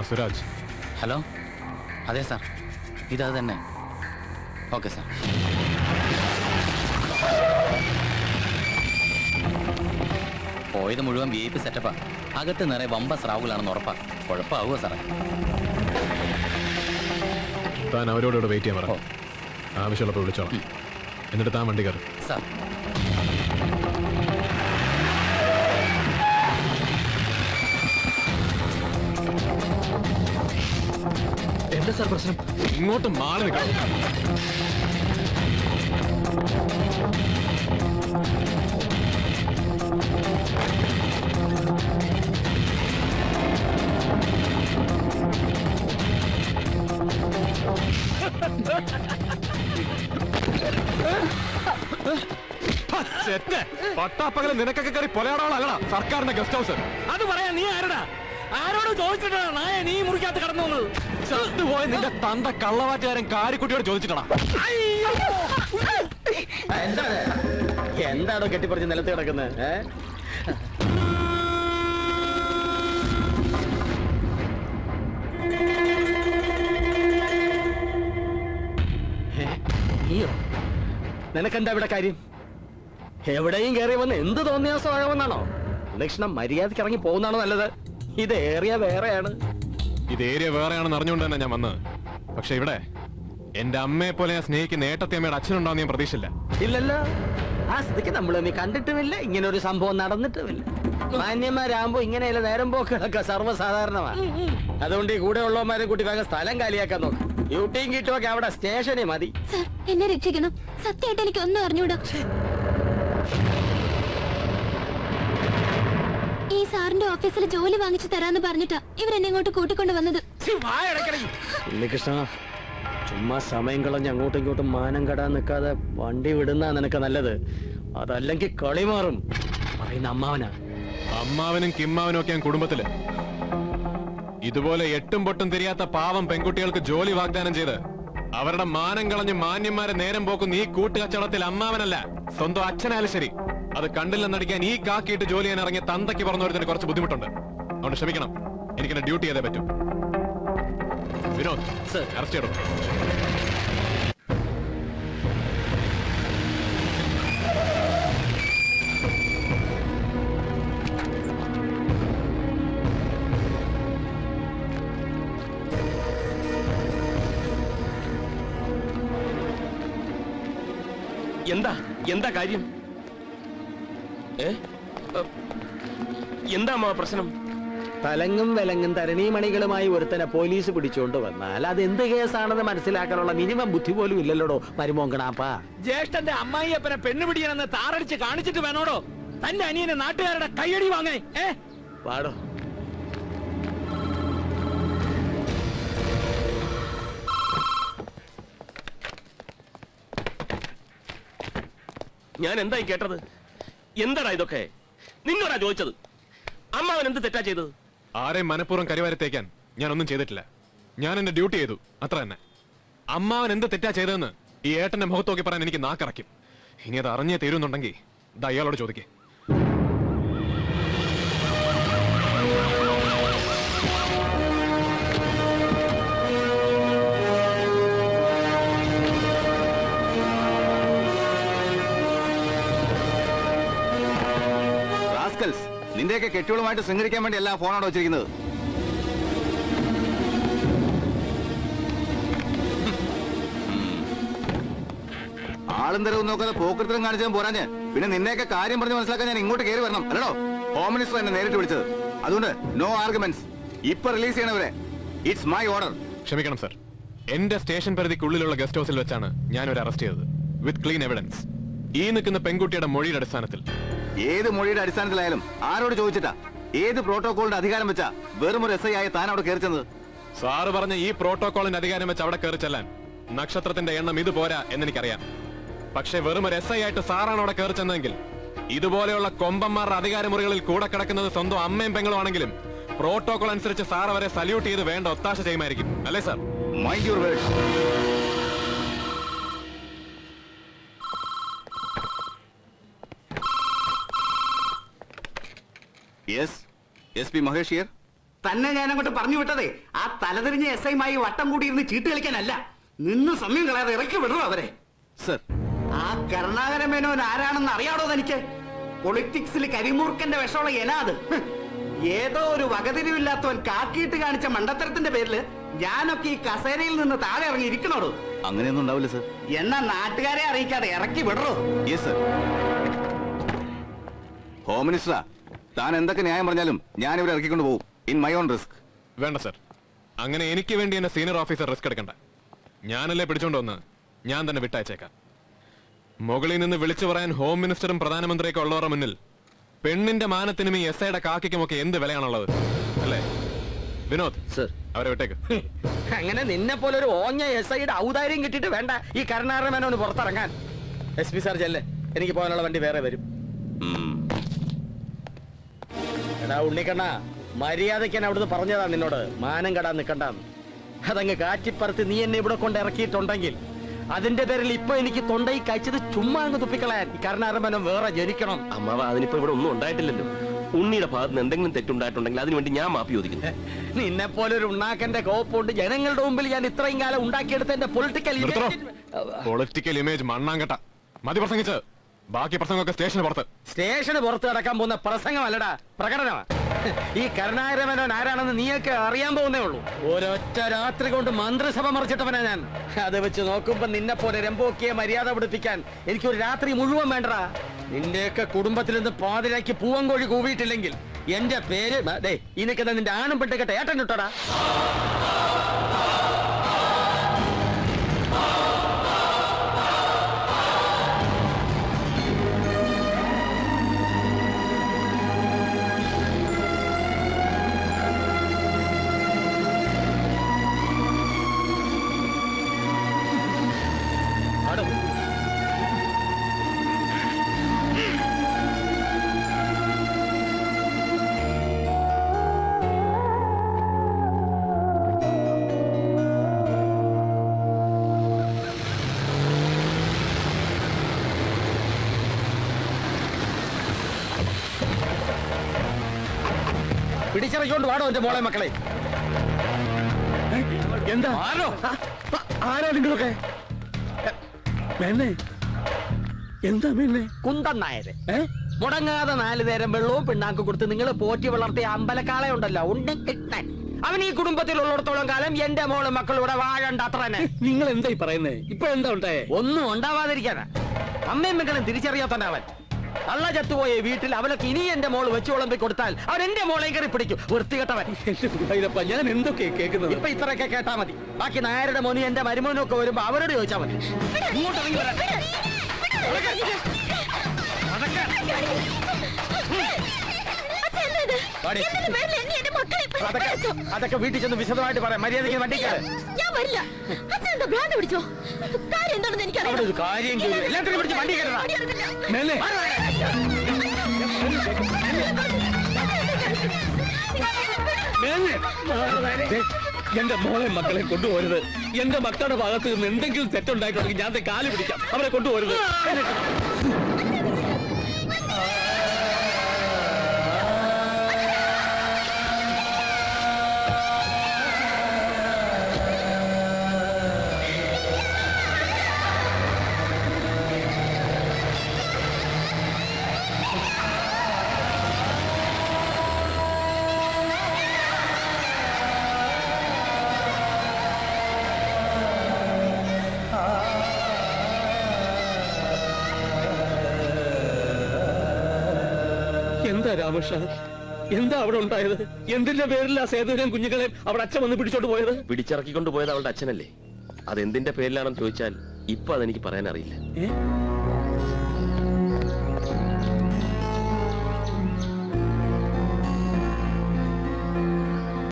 Suraj. Hello. അതെ sir, ഇതത് തന്നെ. Okay sir. പോയത് മുഴുവൻ VIP സെറ്റപ്പാ. അകത്ത് നിറയെ വമ്പ സ്രാവുകളാണെന്ന് ഉറപ്പാ. കുഴപ്പമാവുമോ സാറേ? താൻ അവരോട് വെയിറ്റ് ചെയ്യാൻ പറ. ആവശ്യമുള്ളപ്പോൾ വിളിച്ചോളാം. എന്നിട്ട് താൻ വണ്ടി കയറും. സാർ. എന്താ സാർ പ്രശ്നം? ഇങ്ങോട്ട് മാറി നിൽക്കണം. പട്ടാപ്പകല് നിനക്കൊക്കെ കയറി പൊലയാടാളല്ലടാ സർക്കാരിന്റെ ഗസ്റ്റ് ഹൗസ്. അത് പറയാ നീ ആരടാ? ആരോട് ചോദിച്ചിട്ടാ നായ നീ മുറിക്കകത്ത് കടന്നു വന്നത്? ചത്തുപോയ നിന്റെ തന്ത കള്ളവാറ്റുകാരൻ കാരിക്കുട്ടിയോട് ചോദിച്ചിട്ടാ. എന്താണോ കെട്ടിപ്പറിച്ച് നിലത്ത് കിടക്കുന്നത്? നിനക്കെന്താ ഇവിടെ കാര്യം? എവിടെയും കയറി വന്ന് എന്ത് തോന്നിയാസമാകുമെന്നാണോ? ലക്ഷണം മര്യാദയ്ക്ക് ഇറങ്ങി പോകുന്നതാണോ നല്ലത്? ഇത് ഏറിയ വേറെയാണ്. ഇത് ഏരിയ വേറെയാണെന്ന് അറിഞ്ഞുകൊണ്ട് തന്നെ ഞാൻ വന്നത്. പക്ഷെ ഇവിടെ എന്റെ അമ്മയെ പോലെ ഞാൻ സ്നേഹിക്കുന്ന ഏട്ടത്തിയമ്മയുടെ അച്ഛനുണ്ടാവും ഞാൻ പ്രതീക്ഷിച്ചില്ല. ഇല്ലല്ലോ. ആ സ്ഥിതിക്ക് നമ്മളൊന്നും കണ്ടിട്ടുമില്ല, ഇങ്ങനെ ഒരു സംഭവം നടന്നിട്ടുമില്ല. മാന്യന്മാരാകുമ്പോ ഇങ്ങനെയല്ല നേരം പോക്കുകളൊക്കെ സർവ്വസാധാരണമാണ്. അതുകൊണ്ട് ഈ കൂടെ ഉള്ളവന്മാരെ കൂട്ടി വേഗം സ്ഥലം കാലിയാക്കാൻ നോക്കും. ഡ്യൂട്ടിയും കിട്ടുമൊക്കെ അവിടെ സ്റ്റേഷനെ മതി. എന്നെ രക്ഷിക്കണം. സത്യമായിട്ട് എനിക്ക് ഒന്നും അറിഞ്ഞൂടാ. ഈ സാറിന്റെ ഓഫീസിൽ ജോലി വാങ്ങിച്ചു തരാന്ന് പറഞ്ഞിട്ടാ ഇവരെന്നെ ഇങ്ങോട്ട് കൂട്ടിക്കൊണ്ട് വന്നത്. ഉണ്ണികൃഷ്ണ, ചുമ്മാ സമയം കളഞ്ഞ് അങ്ങോട്ടും ഇങ്ങോട്ടും മാനം കെടാൻ നിൽക്കാതെ വണ്ടി വിടുന്ന നിനക്ക് നല്ലത്. അതല്ലെങ്കിൽ കളി മാറും. പറയുന്ന അമ്മാവനാ. അമ്മാവനും കിമ്മാവനും ഒക്കെ കുടുംബത്തില് ഇതുപോലെ എട്ടും പൊട്ടും തിരിയാത്ത പാവം പെൺകുട്ടികൾക്ക് ജോലി വാഗ്ദാനം ചെയ്ത് അവരുടെ മാനം കളഞ്ഞ് മാന്യന്മാരെ നേരം പോക്കുന്ന ഈ കൂട്ടുകച്ചവടത്തിൽ അമ്മാവനല്ല, സ്വന്തം അച്ഛനായാലും ശരി, അത് കണ്ടില്ലെന്നടിക്കാൻ ഈ കാക്കിയിട്ട് ജോലി ചെയ്യാൻ ഇറങ്ങിയ തന്തയ്ക്ക് പറഞ്ഞവരുന്നതിന് കുറച്ച് ബുദ്ധിമുട്ടുണ്ട്. അതുകൊണ്ട് ക്ഷമിക്കണം, എനിക്കെന്നെ ഡ്യൂട്ടി ചെയ്തേ പറ്റൂ. വിനോദ്, അറസ്റ്റ് ചെയ്യണം. എന്താ കാര്യം? എന്താ പ്രശ്നം? തലങ്ങും വിലങ്ങും തരണീമണികളുമായി ഒരുത്തനെ പോലീസ് പിടിച്ചുകൊണ്ട് വന്നാൽ അത് എന്ത് കേസാണെന്ന് മനസ്സിലാക്കാനുള്ള മിനിമം ബുദ്ധി പോലും ഇല്ലല്ലോടോ മരുമോങ്കണാപ്പാ. ജ്യേഷ്ഠന്റെ അമ്മായിയപ്പനെ പെണ്ണുപിടിയണെന്ന് താറടിച്ച് കാണിച്ചിട്ട് വേണോടോ തന്റെ അനിയനെ നാട്ടുകാരുടെ കയ്യടി വാങ്ങേ? പാടോ. ഞാൻ എന്തായി കേട്ടത്? എന്താടാ ഇതൊക്കെ? നിന്നോടാ ചോദിച്ചത്. അമ്മാവൻ എന്ത് തെറ്റാ ചെയ്തത്? ആരെയും മനഃപൂർവ്വം കരിവാരത്തേക്കാൻ ഞാനൊന്നും ചെയ്തിട്ടില്ല. ഞാൻ എന്റെ ഡ്യൂട്ടി ചെയ്തു, അത്ര തന്നെ. അമ്മാവൻ എന്ത് തെറ്റാ ചെയ്തതെന്ന് ഈ ഏട്ടന്റെ മുഖത്ത് നോക്കി പറയാൻ എനിക്ക് നാക്കറയ്ക്കും. ഇനി അത് അറിഞ്ഞേ തീരുന്നുണ്ടെങ്കിൽ ഇത് അയാളോട് ചോദിക്കേ. നിന്റെയൊക്കെ കെട്ടികളുമായിട്ട് ശൃംഖരിക്കാൻ വേണ്ടി എല്ലാം ഫോണോട് വെച്ചിരിക്കുന്നത്. ആളും തരവും നോക്കാതെ പോക്കൃത്തരം കാണിച്ചാൽ പോരാഞ്ഞ് പിന്നെ നിന്നെയൊക്കെ കാര്യം പറഞ്ഞ് മനസ്സിലാക്കാൻ ഞാൻ ഇങ്ങോട്ട് കയറി വരണം അല്ലടോ? ഹോം മിനിസ്റ്റർ എന്നെ നേരിട്ട് വിളിച്ചത്. അതുകൊണ്ട് നോ ആർഗ്യുമെന്റ്സ്. ഇപ്പൊ റിലീസ് ചെയ്യണവരെ ഇറ്റ്സ് മൈ ഓർഡർ. ക്ഷമിക്കണം സർ, എന്റെ സ്റ്റേഷൻ പരിധിക്കുള്ളിലുള്ള ഗസ്റ്റ് ഹൗസിൽ വെച്ചാണ് ഞാൻ ഒരു അറസ്റ്റ് ചെയ്തത് വിത്ത് ക്ലീൻ എവിഡൻസ്. ഈ നിൽക്കുന്ന പെൺകുട്ടിയുടെ മൊഴിയുടെ അടിസ്ഥാനത്തിൽ. ഏത് മൊഴിയുടെ അടിസ്ഥാനത്തിലായാലും ആരോട് ചോദിച്ചിട്ടാ, ഏത് പ്രോട്ടോകോളിന്റെ അധികാരം വെച്ചാ വെറും ഒരു SI ആയ താൻ അവിടെ കയറി ചെന്നത്? സാറ് പറഞ്ഞ ഈ പ്രോട്ടോകോളിന്റെ അധികാരം വെച്ച് അവിടെ കയറി ചെല്ലാൻ നക്ഷത്രത്തിന്റെ എണ്ണം ഇത് പോരാ എന്നെനിക്കറിയാം. പക്ഷെ വെറും ഒരു SI ആയിട്ട് സാറാണ് അവിടെ കയറി ചെന്നതെങ്കിൽ ഇതുപോലെയുള്ള കൊമ്പന്മാരുടെ അധികാരമുറികളിൽ കൂടെ കിടക്കുന്നത് സ്വന്തം അമ്മയും പെങ്ങളും ആണെങ്കിലും പ്രോട്ടോകോൾ അനുസരിച്ച് സാർ അവരെ സല്യൂട്ട് ചെയ്ത് വേണ്ട ഒത്താശ ചെയ്യുമായിരിക്കും, അല്ലേ sir? Mind your words. Yes, SP Mahesh here. തന്നെ ഞാൻ അങ്ങോട്ട് പറഞ്ഞു വിട്ടതേ ആ തലതിരിഞ്ഞ എസ് ഐമായി വട്ടം കൂടിയിരുന്ന് ചീട്ട് കളിക്കാനല്ല. നിന്ന് സമയം കളയാതെ ഇറക്കി വിടറോ അവരെ. സർ, ആ കരുണാകര മേനോൻ ആരാണെന്ന് അറിയാടോ തനിക്ക്? പൊളിറ്റിക്സിൽ കരിമൂർക്കന്റെ വിഷമുള്ള എനാത്. ഏതോ ഒരു വകതിരിവില്ലാത്തവൻ കാക്കിയിട്ട് കാണിച്ച മണ്ടത്തരത്തിന്റെ പേരില് ഞാനൊക്കെ ഈ കസേരയിൽ നിന്ന് താഴെ ഇറങ്ങി ഇരിക്കണോടോ. അങ്ങനെയൊന്നും ഉണ്ടാവില്ല സർ. എന്നാ നാട്ടുകാരെ അറിയിക്കാതെ ഇറക്കി വിടറോ. Yes sir. ഹോം മിനിസ്റ്ററാ, താൻ എന്തൊക്കെ ന്യായം പറഞ്ഞാലും ഞാൻ ഇവരെ ഇറക്കിക്കൊണ്ട് പോകും. In my own risk. വേണ്ട സർ, അങ്ങനെ എനിക്ക് വേണ്ടി എന്നെ സീനിയർ ഓഫീസർ റിസ്ക് എടുക്കണ്ട. ഞാനല്ലേ പിടിച്ചോണ്ട് വന്ന്, ഞാൻ തന്നെ വിട്ടയച്ചേക്കാം. മുകളിൽ നിന്ന് വിളിച്ചു പറയാൻ ഹോം മിനിസ്റ്ററും പ്രധാനമന്ത്രിയൊക്കെ ഉള്ളവരുടെ മുന്നിൽ പെണ്ണിന്റെ മാനത്തിനും ഈ എസ് ഐയുടെ കാക്കിക്കുമൊക്കെ എന്ത് വിലയാണുള്ളത് അല്ലേ? വിനോദ് സർ, അവരെ വിട്ടേക്ക്. അങ്ങനെ നിന്നെ പോലെ ഒരു ഓഞ്ഞ എസ് ഐയുടെ ഔദാര്യം കിട്ടിയിട്ട് വേണ്ട ഈ കരുണാകര മേനോന് പുറത്തിറങ്ങാൻ. SP സാർ ചെല്ലേ, എനിക്ക് പോകാനുള്ള വണ്ടി വേറെ വരും. എടാ ഉണ്ണിക്കണ്ണ, മര്യാദയ്ക്ക് ഞാൻ അവിടുന്ന് പറഞ്ഞതാ നിന്നോട്, മാനം കെടാൻ നിക്കണ്ടാന്ന്. അതങ്ങ് കാറ്റിപ്പറത്ത് നീ എന്നെ ഇവിടെ കൊണ്ട് ഇറക്കിയിട്ടുണ്ടെങ്കിൽ അതിന്റെ പേരിൽ ഇപ്പൊ എനിക്ക് തൊണ്ടയിൽ കഴിച്ചത് ചുമ്മാ അങ്ങ് തുപ്പിക്കളയാൻ. ഈ കരുണാകര മേനോൻ വേറെ ജനിക്കണം. അമ്മാവ, അതിനിപ്പോ ഇവിടെ ഒന്നും ഉണ്ടായിട്ടില്ലല്ലോ. ഉണ്ണിയുടെ ഭാഗത്ത് നിന്ന് എന്തെങ്കിലും തെറ്റുണ്ടായിട്ടുണ്ടെങ്കിൽ അതിനുവേണ്ടി ഞാൻ മാപ്പി ചോദിക്കുന്നു. നിന്നെ പോലെ ഒരു ഉണ്ണാക്കന്റെ കോപ്പുണ്ട് ജനങ്ങളുടെ മുമ്പിൽ ഞാൻ ഇത്രയും കാലം ഉണ്ടാക്കിയെടുത്ത എന്റെ പൊളിറ്റിക്കൽ പൊളിറ്റിക്കൽ ഇമേജ് മണ്ണാങ്കട്ട. മതി പ്രസംഗിച്ച്, ബാക്കി പ്രസംഗമൊക്കെ സ്റ്റേഷന് പുറത്ത്. സ്റ്റേഷന് പുറത്ത് കിടക്കാൻ പോകുന്ന പ്രസംഗമല്ലടാ, പ്രകടനമാ. ഈ കരുണാകര മേനോൻ ആരാണെന്ന് നീയൊക്കെ അറിയാൻ പോകുന്നേ ഉള്ളൂ. ഒരൊറ്റ രാത്രി കൊണ്ട് മന്ത്രിസഭ മറിച്ചിട്ടവനാ ഞാൻ. അത് വെച്ച് നോക്കുമ്പോ നിന്നെ പോലെ രംബോക്കിയെ മര്യാദ പഠിപ്പിക്കാൻ എനിക്കൊരു രാത്രി മുഴുവൻ വേണ്ടടാ. നിന്റെയൊക്കെ കുടുംബത്തിൽ നിന്ന് പാതിരാക്കി പൂവൻകോഴി കൂവിയിട്ടില്ലെങ്കിൽ എന്റെ പേര് ഈ നിൽക്കുന്ന നിന്റെ ആണും പെട്ടുകെട്ട ഏട്ടൻ ഇട്ടടാ. പിടിച്ചിറക്കിക്കൊണ്ട് വാടോ എന്റെ മോളെ മക്കളെ. എന്താ ആരാ നിങ്ങളൊക്കെ? എന്താ പിന്നെ കുന്തൻ നായര് മുടങ്ങാതെ 4 നേരം വെള്ളവും പിണ്ണാക്ക് കൊടുത്ത് നിങ്ങൾ പോറ്റി വളർത്തിയ അമ്പലക്കാളെ ഉണ്ടല്ലോ ഉണ്ണിക്കിട്ടൻ. അവൻ ഈ കുടുംബത്തിലുള്ളിടത്തോളം കാലം എന്റെ മോളും മക്കളും ഇവിടെ വാഴണ്ട അത്ര തന്നെ. നിങ്ങൾ എന്തായി പറയുന്നേ? ഇപ്പൊ എന്താ ഉണ്ടായേ? ഒന്നും ഉണ്ടാവാതിരിക്കാനാ. അമ്മയും മക്കളും തിരിച്ചറിയാത്തവൻ അവൻ. അള്ള ചത്തുപോയ വീട്ടിൽ അവനൊക്കെ ഇനി എന്റെ മോള് വെച്ച് വിളമ്പി കൊടുത്താൽ അവൻ എന്റെ മോളെ കയറി പിടിക്കും. വൃത്തികെട്ടവൻ. ഞാൻ എന്തൊക്കെ കേൾക്കുന്നത്? ഇപ്പൊ ഇത്രയൊക്കെ കേട്ടാ മതി. ബാക്കി നായരുടെ മോനും എന്റെ മരുമോനും ഒക്കെ വരുമ്പോ അവരോട് ചോദിച്ചാൽ മതി. ഇങ്ങോട്ട് ഇറങ്ങി വരാൻ. അതൊക്കെ വീട്ടിൽ ചെന്ന് വിശദമായിട്ട് പറയാം. മര്യാദയ്ക്ക് വണ്ടി കയറ്. ഞാൻ വരില്ല. അച്ഛൻ എന്താ ഭ്രാന്ത് പിടിച്ചോ? കാര്യം എന്താണെന്ന് എനിക്കറിയാം. അവിടെ ഒരു കാര്യം എല്ലാത്തിനും പിടിച്ച് വണ്ടി കയറണം. എന്റെ മോളെ മക്കളെ കൊണ്ടുപോരുത്. എന്റെ മക്കളുടെ ഭാഗത്ത് നിന്ന് എന്തെങ്കിലും തെറ്റുണ്ടായിട്ടുണ്ടെങ്കിൽ ഞാൻ കാല് പിടിക്കാം. അവരെ കൊണ്ടുപോരുത്. എന്താ രാമകൃഷ്ണ, എന്താ അവിടെ ഉണ്ടായത്? എന്തിന്റെ പേരിൽ ആ സേതുവിനെയും കുഞ്ഞുങ്ങളെയും അവിടെ അച്ഛൻ വന്ന് പിടിച്ചോണ്ട് പോയത്? പിടിച്ചിറക്കിക്കൊണ്ട് പോയത് അവളുടെ അച്ഛനല്ലേ. അതെന്തിന്റെ പേരിലാണെന്ന് ചോദിച്ചാൽ ഇപ്പൊ അതെനിക്ക് പറയാൻ അറിയില്ല.